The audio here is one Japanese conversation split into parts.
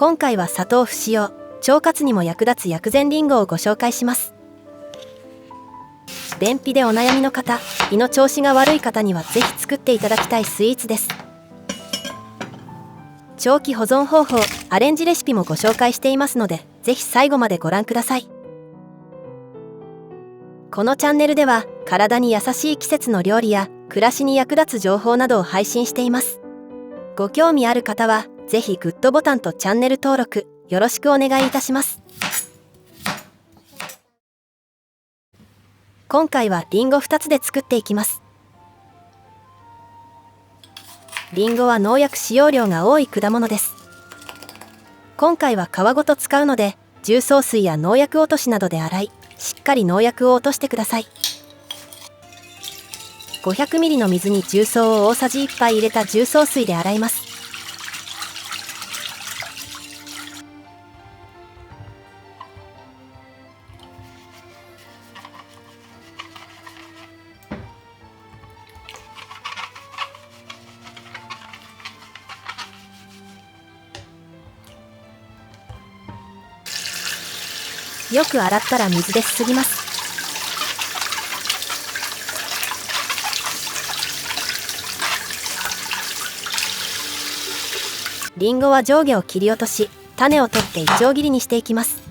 今回は砂糖不使用、腸活にも役立つ薬膳りんごをご紹介します。便秘でお悩みの方、胃の調子が悪い方にはぜひ作っていただきたいスイーツです。長期保存方法、アレンジレシピもご紹介していますので、ぜひ最後までご覧ください。このチャンネルでは、体に優しい季節の料理や暮らしに役立つ情報などを配信しています。ご興味ある方は、ぜひグッドボタンとチャンネル登録、よろしくお願いいたします。今回はりんご2つで作っていきます。りんごは農薬使用量が多い果物です。今回は皮ごと使うので、重曹水や農薬落としなどで洗い、しっかり農薬を落としてください。500ml の水に重曹を大さじ1杯入れた重曹水で洗います。よく洗ったら水ですすぎます。りんごは上下を切り落とし、種を取っていちょう切りにしていきます。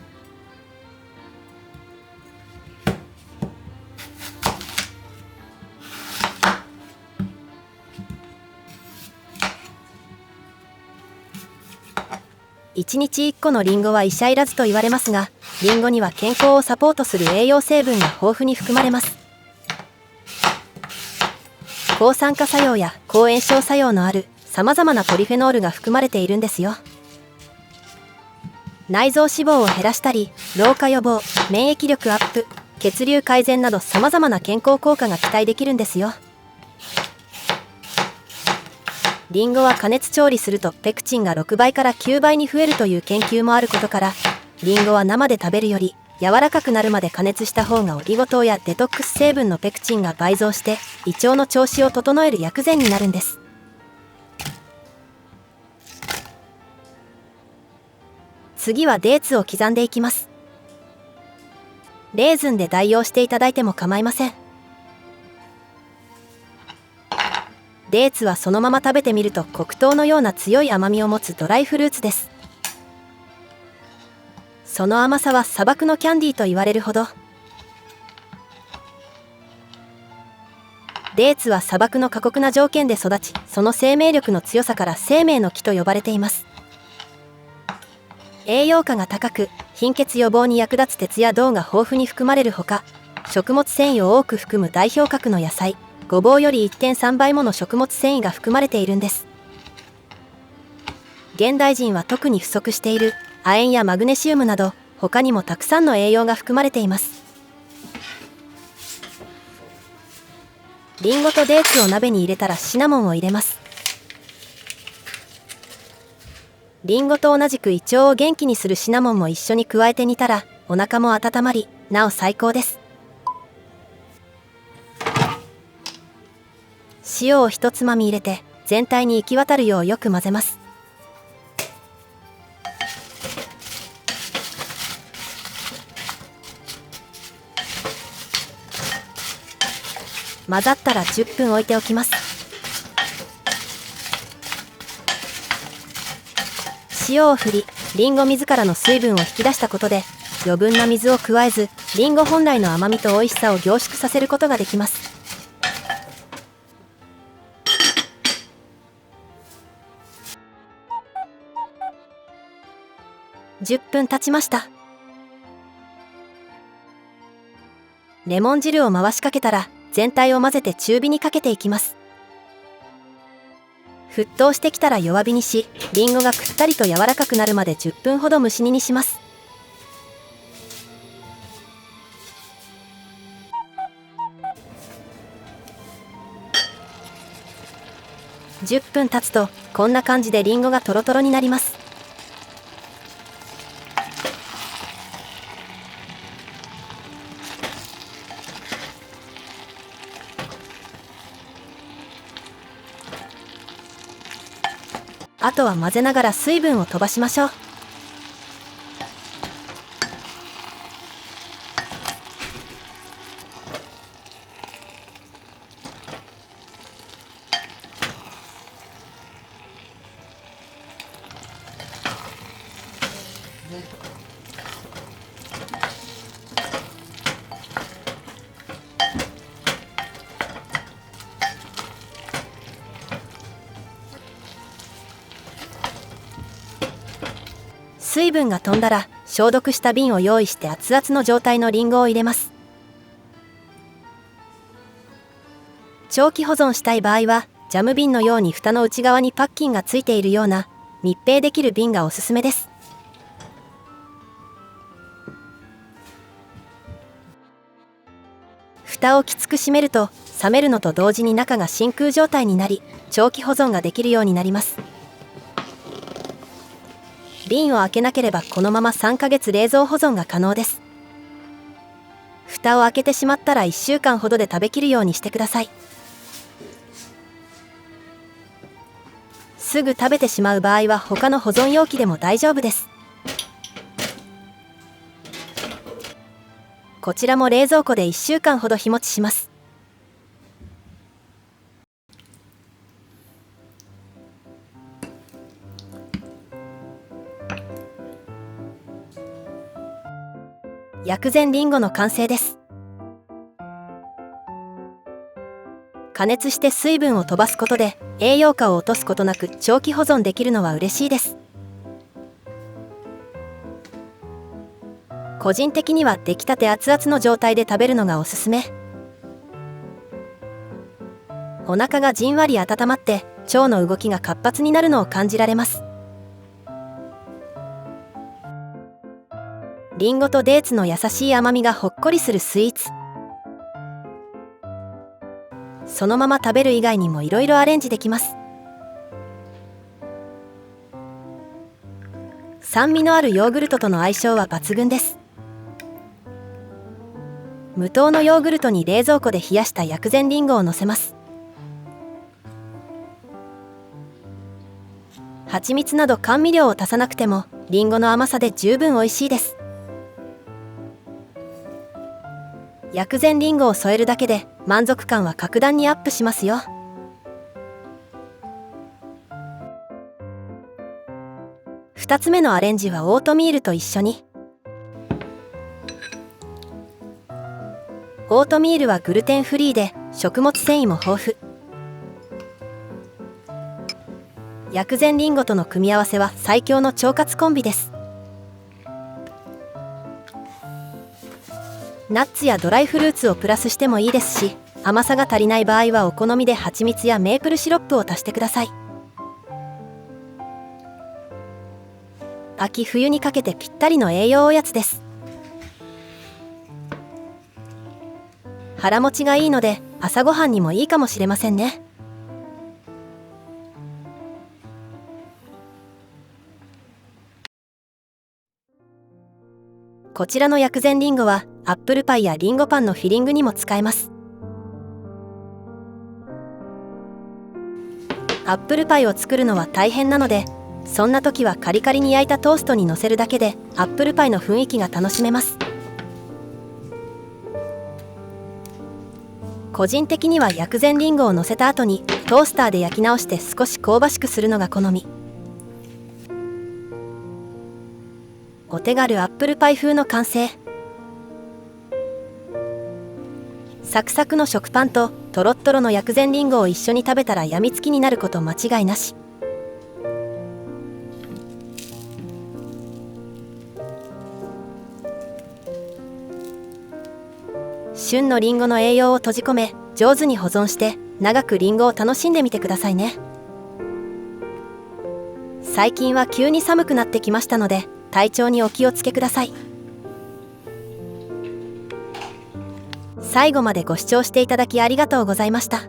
1日1個のりんごは医者いらずと言われますが、りんごには健康をサポートする栄養成分が豊富に含まれます。抗酸化作用や抗炎症作用のあるさまざまなポリフェノールが含まれているんですよ。内臓脂肪を減らしたり、老化予防、免疫力アップ、血流改善などさまざまな健康効果が期待できるんですよ。りんごは加熱調理するとペクチンが6倍から9倍に増えるという研究もあることから、りんごは生で食べるより柔らかくなるまで加熱した方がオリゴ糖やデトックス成分のペクチンが倍増して胃腸の調子を整える薬膳になるんです。次はデーツを刻んでいきます。レーズンで代用していただいても構いません。デーツはそのまま食べてみると黒糖のような強い甘みを持つドライフルーツです。その甘さは砂漠のキャンディーと言われるほど。デーツは砂漠の過酷な条件で育ち、その生命力の強さから生命の木と呼ばれています。栄養価が高く、貧血予防に役立つ鉄や銅が豊富に含まれるほか、食物繊維を多く含む代表格の野菜、ごぼうより 1.3 倍もの食物繊維が含まれているんです。現代人は特に不足している亜鉛やマグネシウムなど、他にもたくさんの栄養が含まれています。りんごとデーツを鍋に入れたらシナモンを入れます。りんごと同じく胃腸を元気にするシナモンも一緒に加えて煮たら、お腹も温まり、なお最高です。塩を一つまみ入れて、全体に行き渡るようよく混ぜます。混ざったら10分置いておきます。塩を振り、りんご自らの水分を引き出したことで、余分な水を加えず、りんご本来の甘みと美味しさを凝縮させることができます。10分経ちました。レモン汁を回しかけたら、全体を混ぜて中火にかけていきます。沸騰してきたら弱火にし、りんごがくったりと柔らかくなるまで10分ほど蒸し煮にします。10分経つと、こんな感じでりんごがトロトロになります。あとは混ぜながら水分を飛ばしましょう。水分が飛んだら消毒した瓶を用意して熱々の状態のリンゴを入れます。長期保存したい場合はジャム瓶のように蓋の内側にパッキンがついているような密閉できる瓶がおすすめです。蓋をきつく閉めると冷めるのと同時に中が真空状態になり長期保存ができるようになります。瓶を開けなければこのまま3ヶ月冷蔵保存が可能です。蓋を開けてしまったら1週間ほどで食べきるようにしてください。すぐ食べてしまう場合は他の保存容器でも大丈夫です。こちらも冷蔵庫で1週間ほど日持ちします。薬膳りんごの完成です。加熱して水分を飛ばすことで栄養価を落とすことなく長期保存できるのは嬉しいです。個人的には出来たて熱々の状態で食べるのがおすすめ。お腹がじんわり温まって腸の動きが活発になるのを感じられます。りんごとデーツの優しい甘みがほっこりするスイーツ。そのまま食べる以外にもいろいろアレンジできます。酸味のあるヨーグルトとの相性は抜群です。無糖のヨーグルトに冷蔵庫で冷やした薬膳りんごをのせます。蜂蜜など甘味料を足さなくてもりんごの甘さで十分美味しいです。薬膳りんごを添えるだけで満足感は格段にアップしますよ。2つ目のアレンジはオートミールと一緒に。オートミールはグルテンフリーで食物繊維も豊富。薬膳りんごとの組み合わせは最強の腸活コンビです。ナッツやドライフルーツをプラスしてもいいですし、甘さが足りない場合はお好みで蜂蜜やメープルシロップを足してください。秋冬にかけてぴったりの栄養おやつです。腹持ちがいいので朝ごはんにもいいかもしれませんね。こちらの薬膳りんごはアップルパイやりんごパンのフィリングにも使えます。アップルパイを作るのは大変なので、そんな時はカリカリに焼いたトーストにのせるだけでアップルパイの雰囲気が楽しめます。個人的には薬膳りんごをのせた後にトースターで焼き直して少し香ばしくするのが好み。お手軽アップルパイ風の完成。サクサクの食パンとトロットロの薬膳りんごを一緒に食べたらやみつきになること間違いなし。旬のりんごの栄養を閉じ込め上手に保存して長くりんごを楽しんでみてくださいね。最近は急に寒くなってきましたので体調にお気をつけください。最後までご視聴していただきありがとうございました。